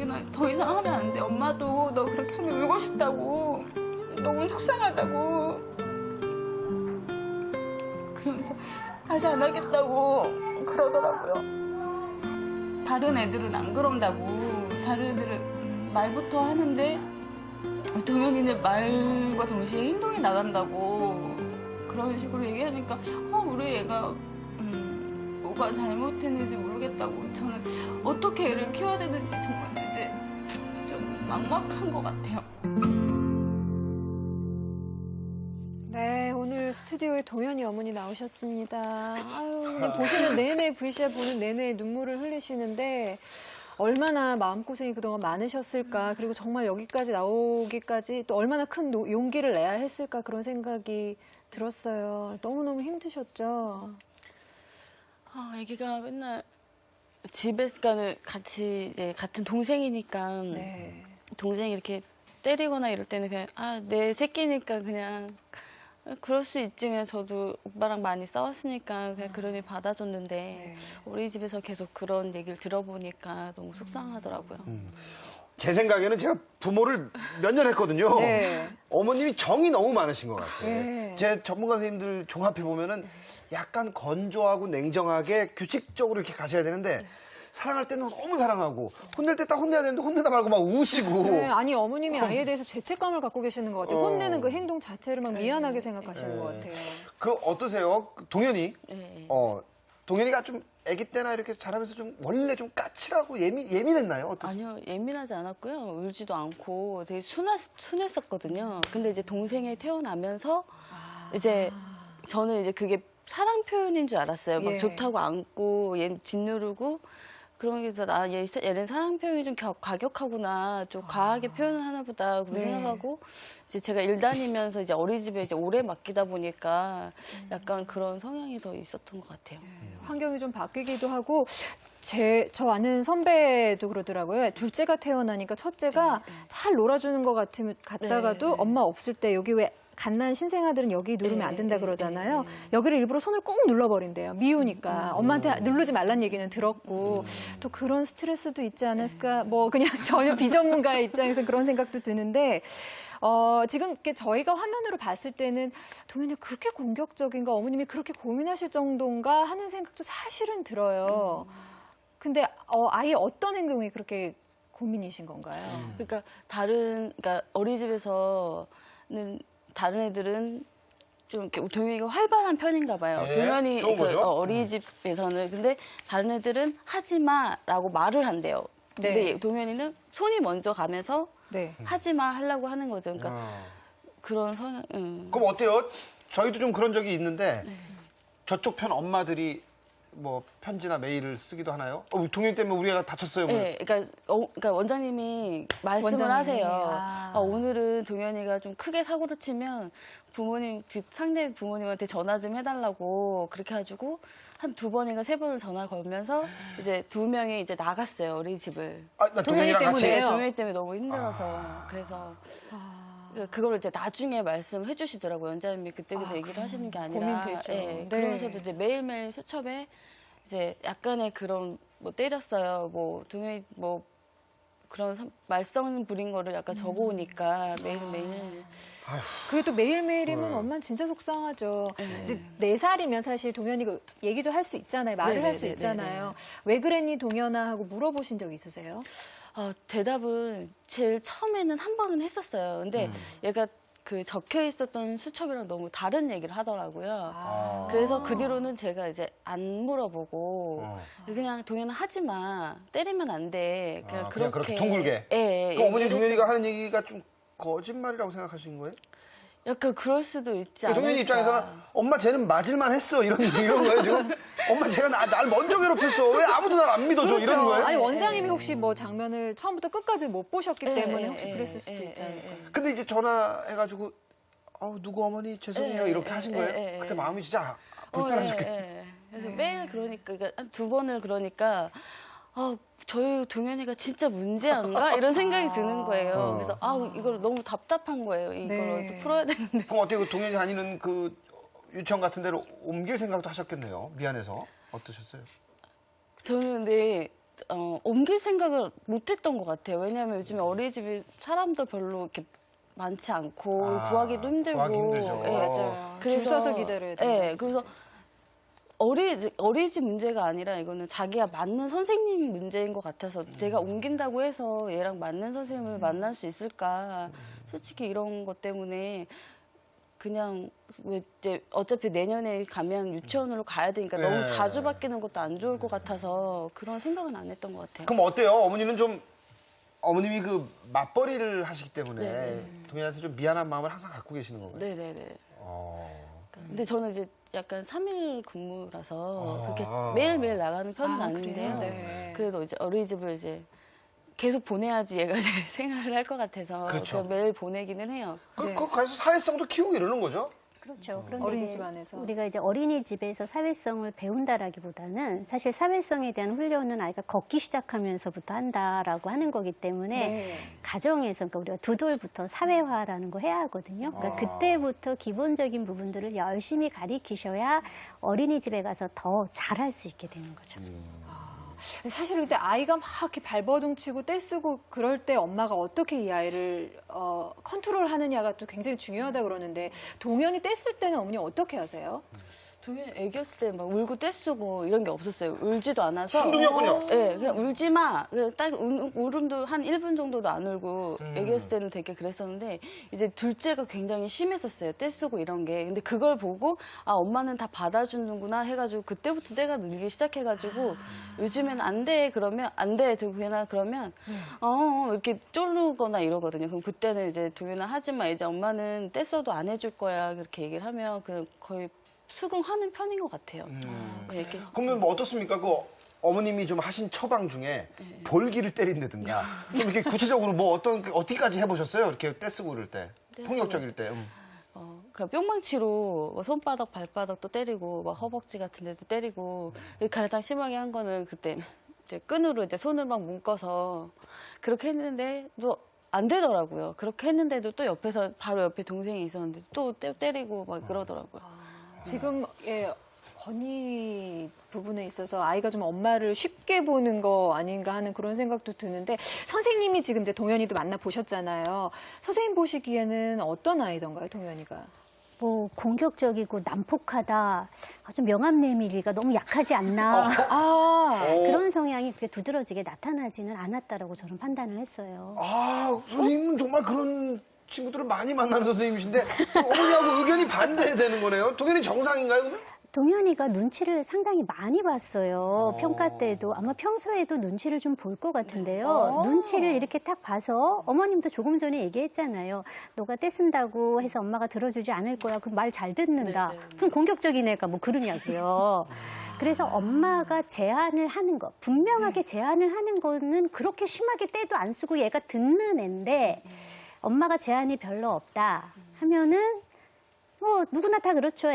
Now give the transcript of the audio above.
동현아 더 이상 하면 안 돼. 엄마도 너 그렇게 하면 울고 싶다고. 너무 속상하다고. 그러면서 다시 안 하겠다고 그러더라고요. 다른 애들은 안 그런다고. 다른 애들은 말부터 하는데 동현이는 말과 동시에 행동이 나간다고. 그런 식으로 얘기하니까 우리 애가 뭐가 잘못했는지 모르겠다고. 저는 어떻게 애를 키워야 되는지 정말 이제 좀 막막한 것 같아요. 네, 오늘 스튜디오에 동현이 어머니 나오셨습니다. 아유, 그냥 보시는 내내, VCR 보는 내내 눈물을 흘리시는데 얼마나 마음고생이 그동안 많으셨을까. 그리고 정말 여기까지 나오기까지 또 얼마나 큰 용기를 내야 했을까 그런 생각이 들었어요. 너무너무 힘드셨죠? 애기가 맨날 집에서는 같이 이제 같은 동생이니까 네. 동생이 이렇게 때리거나 이럴 때는 그냥 내 새끼니까 그냥 그럴 수 있지. 그냥 저도 오빠랑 많이 싸웠으니까 그냥 그러니 받아줬는데 네. 어린이집에서 계속 그런 얘기를 들어보니까 너무 속상하더라고요. 제 생각에는 제가 부모를 몇 년 했거든요. 네. 어머님이 정이 너무 많으신 것 같아요. 네. 제 전문가 선생님들 종합해 보면은 약간 건조하고 냉정하게 규칙적으로 이렇게 가셔야 되는데 사랑할 때는 너무 사랑하고 혼낼 때 딱 혼내야 되는데 혼내다 말고 막 우시고. 네, 아니 어머님이 아이에 대해서 죄책감을 갖고 계시는 것 같아요. 혼내는 그 행동 자체를 막 미안하게 생각하시는 것 같아요. 그 어떠세요? 동현이? 네. 동현이가 좀 아기 때나 이렇게 자라면서 좀 원래 좀 까칠하고 예민했나요? 어떠세요? 아니요, 예민하지 않았고요. 울지도 않고 되게 순했었거든요. 근데 이제 동생이 태어나면서 이제 저는 이제 그게 사랑 표현인 줄 알았어요. 막 예. 좋다고 안고 얘 짓누르고 그러면서 얘는 사랑 표현이 좀 과격하구나, 좀 과하게 표현을 하나 보다 그렇게 네. 생각하고 이제 제가 일 다니면서 이제 어린이집에 이제 오래 맡기다 보니까 약간 그런 성향이 더 있었던 것 같아요. 환경이 좀 바뀌기도 하고 저 아는 선배도 그러더라고요. 둘째가 태어나니까 첫째가 잘 놀아주는 것 같다가도 네. 엄마 없을 때 여기 왜 갓난 신생아들은 여기 누르면 안 된다 그러잖아요. 여기를 일부러 손을 꾹 눌러버린대요. 미우니까. 엄마한테 누르지 말란 얘기는 들었고 또 그런 스트레스도 있지 않았을까. 뭐 그냥 전혀 비전문가의 입장에서 그런 생각도 드는데 지금 이렇게 저희가 화면으로 봤을 때는 동현이 그렇게 공격적인가, 어머님이 그렇게 고민하실 정도인가 하는 생각도 사실은 들어요. 근데 아예 어떤 행동이 그렇게 고민이신 건가요? 그러니까 그러니까 어린이집에서는 다른 애들은 좀 이렇게 동현이가 활발한 편인가 봐요. 네, 동현이 좋은 거죠. 어린이집에서는. 근데 다른 애들은 하지 마라고 말을 한대요. 근데 네. 동현이는 손이 먼저 가면서 네. 하지 마 하려고 하는 거죠. 그러니까 그런 성향. 그럼 어때요? 저희도 좀 그런 적이 있는데 저쪽 편 엄마들이 뭐 편지나 메일을 쓰기도 하나요? 동현 때문에 우리 애가 다쳤어요. 뭐. 네, 그러니까 원장님이 말씀을 원장님이. 하세요. 오늘은 동현이가 좀 크게 사고를 치면 상대 부모님한테 전화 좀 해달라고 그렇게 해가지고 한 2번인가 3번을 전화 걸면서 이제 2명이 이제 나갔어요, 어린이집을. 나 동현이랑 같이. 때문에요? 동현이 때문에 너무 힘들어서. 그래서 그걸 이제 나중에 말씀해 주시더라고요. 원장님이 그때 얘기를 하시는 게 아니라. 고민되죠. 예, 네. 그러면서도 이제 매일매일 수첩에 이제 약간의 그런 뭐 때렸어요. 뭐 동현이 뭐 그런 말썽 부린 거를 약간 적어오니까 매일매일. 그게 또 매일매일이면 엄마는 진짜 속상하죠. 근데 4살이면 사실 동현이가 얘기도 할 수 있잖아요. 말을 할 수 네네네네네. 있잖아요. 왜 그랬니 동현아 하고 물어보신 적 있으세요? 대답은 제일 처음에는 한 번은 했었어요. 근데 얘가 그 적혀 있었던 수첩이랑 너무 다른 얘기를 하더라고요. 그래서 그 뒤로는 제가 이제 안 물어보고 그냥 동현아 하지 마. 때리면 안 돼. 그냥 그렇게 둥글게. 예. 그럼 어머니 동현이가 하는 얘기가 좀 거짓말이라고 생각하시는 거예요? 약간 그럴 수도 있지 않을까. 동현이 입장에서는 엄마 쟤는 맞을만 했어 이런 거예요 지금. 엄마 쟤가 날 먼저 괴롭혔어. 왜 아무도 날 안 믿어줘 이런 거예요? 아니 원장님이 혹시 뭐 장면을 처음부터 끝까지 못 보셨기 예, 때문에 예, 혹시 예, 그랬을 수도 예, 있지 않을까. 근데 이제 전화해가지고 누구 어머니 죄송해요 이렇게 하신 거예요? 예, 예, 그때 예. 마음이 진짜 불편하셨겠다. 그래서 매일 그러니까 한 2번을 그러니까 저희 동현이가 진짜 문제인가 이런 생각이 드는 거예요. 그래서 이걸 너무 답답한 거예요. 이걸 네. 어떻게 풀어야 되는데. 그럼 어떻게 동현이 다니는 그 유치원 같은 데로 옮길 생각도 하셨겠네요. 미안해서. 어떠셨어요? 저는 근데 옮길 생각을 못했던 것 같아요. 왜냐하면 요즘에 어린이집이 사람도 별로 이렇게 많지 않고 구하기도 힘들고. 구하기 힘들죠. 예, 맞아요. 줄 서서 기다려야 돼요. 예, 그래서 어린이집 문제가 아니라 이거는 자기가 맞는 선생님 문제인 것 같아서 제가 옮긴다고 해서 얘랑 맞는 선생님을 만날 수 있을까. 솔직히 이런 것 때문에 그냥 왜 이제 어차피 내년에 가면 유치원으로 가야 되니까 네. 너무 자주 바뀌는 것도 안 좋을 것 같아서 그런 생각은 안 했던 것 같아요. 그럼 어때요? 어머니는 좀 어머님이 그 맞벌이를 하시기 때문에 네. 동현한테 좀 미안한 마음을 항상 갖고 계시는 건가요? 네네네. 어. 근데 저는 이제 약간 3일 근무라서 아. 그렇게 매일매일 나가는 편은 아, 아닌데요. 그래요? 네. 그래도 이제 어린이집을 이제 계속 보내야지 얘가 이제 생활을 할 것 같아서 그렇죠. 그냥 매일 보내기는 해요. 네. 그 가서 사회성도 키우고 이러는 거죠? 그렇죠. 그런데 어린이집 이제 안에서. 우리가 이제 어린이집에서 사회성을 배운다라기보다는 사실 사회성에 대한 훈련은 아이가 걷기 시작하면서부터 한다라고 하는 거기 때문에 네. 가정에서 그러니까 우리가 두 돌부터 사회화라는 거 해야 하거든요. 그러니까 그때부터 기본적인 부분들을 열심히 가리키셔야 어린이집에 가서 더 잘할 수 있게 되는 거죠. 사실 그때 아이가 막 이렇게 발버둥치고 떼쓰고 그럴 때 엄마가 어떻게 이 아이를 컨트롤하느냐가 또 굉장히 중요하다 그러는데 동현이 떼쓸 때는 어머니 어떻게 하세요? 동현이 애기였을 때 막 울고 떼쓰고 이런 게 없었어요. 울지도 않아서. 순둥이였군요. 네, 그냥 울지 마. 그냥 딱 울음도 한 1분 정도도 안 울고 애기였을 때는 되게 그랬었는데 이제 둘째가 굉장히 심했었어요. 떼쓰고 이런 게. 근데 그걸 보고 아 엄마는 다 받아주는구나 해가지고 그때부터 떼가 늘기 시작해가지고 요즘에는 안 돼. 그러면 안 돼. 동현아 그러면 이렇게 쫄르거나 이러거든요. 그럼 그때는 이제 동현아 하지 마. 이제 엄마는 떼써도 안 해줄 거야. 그렇게 얘기를 하면 그냥 거의 수긍하는 편인 것 같아요. 이렇게 그러면 뭐 어떻습니까? 그 어머님이 좀 하신 처방 중에 볼기를 때린다든가 좀 이렇게 구체적으로 뭐 어디까지 해보셨어요? 이렇게 떼쓰고 이럴 때 폭력적일 때. 그 뿅망치로 뭐 손바닥, 발바닥도 때리고 막 허벅지 같은 데도 때리고 가장 심하게 한 거는 그때 이제 끈으로 이제 손을 막 묶어서 그렇게 했는데 또 안 되더라고요. 그렇게 했는데도 또 옆에서 바로 옆에 동생이 있었는데 또 때리고 막 그러더라고요. 지금 건희 부분에 있어서 아이가 좀 엄마를 쉽게 보는 거 아닌가 하는 그런 생각도 드는데 선생님이 지금 이제 동현이도 만나 보셨잖아요. 선생님 보시기에는 어떤 아이던가요, 동현이가? 뭐 공격적이고 난폭하다, 아주 명함 내밀기가 너무 약하지 않나 그런 성향이 그렇게 두드러지게 나타나지는 않았다라고 저는 판단을 했어요. 선생님은 정말 그런 친구들을 많이 만나는 선생님이신데 어머니하고 의견이 반대되는 거네요. 동현이 정상인가요, 그러면? 동현이가 눈치를 상당히 많이 봤어요. 평가 때도 아마 평소에도 눈치를 좀 볼 것 같은데요. 눈치를 이렇게 딱 봐서 어머님도 조금 전에 얘기했잖아요. 너가 떼쓴다고 해서 엄마가 들어주지 않을 거야. 그럼 말 잘 듣는다. 그럼 공격적인 애가 뭐 그러냐고요. 그래서 엄마가 제안을 하는 거, 분명하게 제안을 하는 거는 그렇게 심하게 떼도 안 쓰고 얘가 듣는 애인데 엄마가 제안이 별로 없다 하면은 뭐 누구나 다 그렇죠.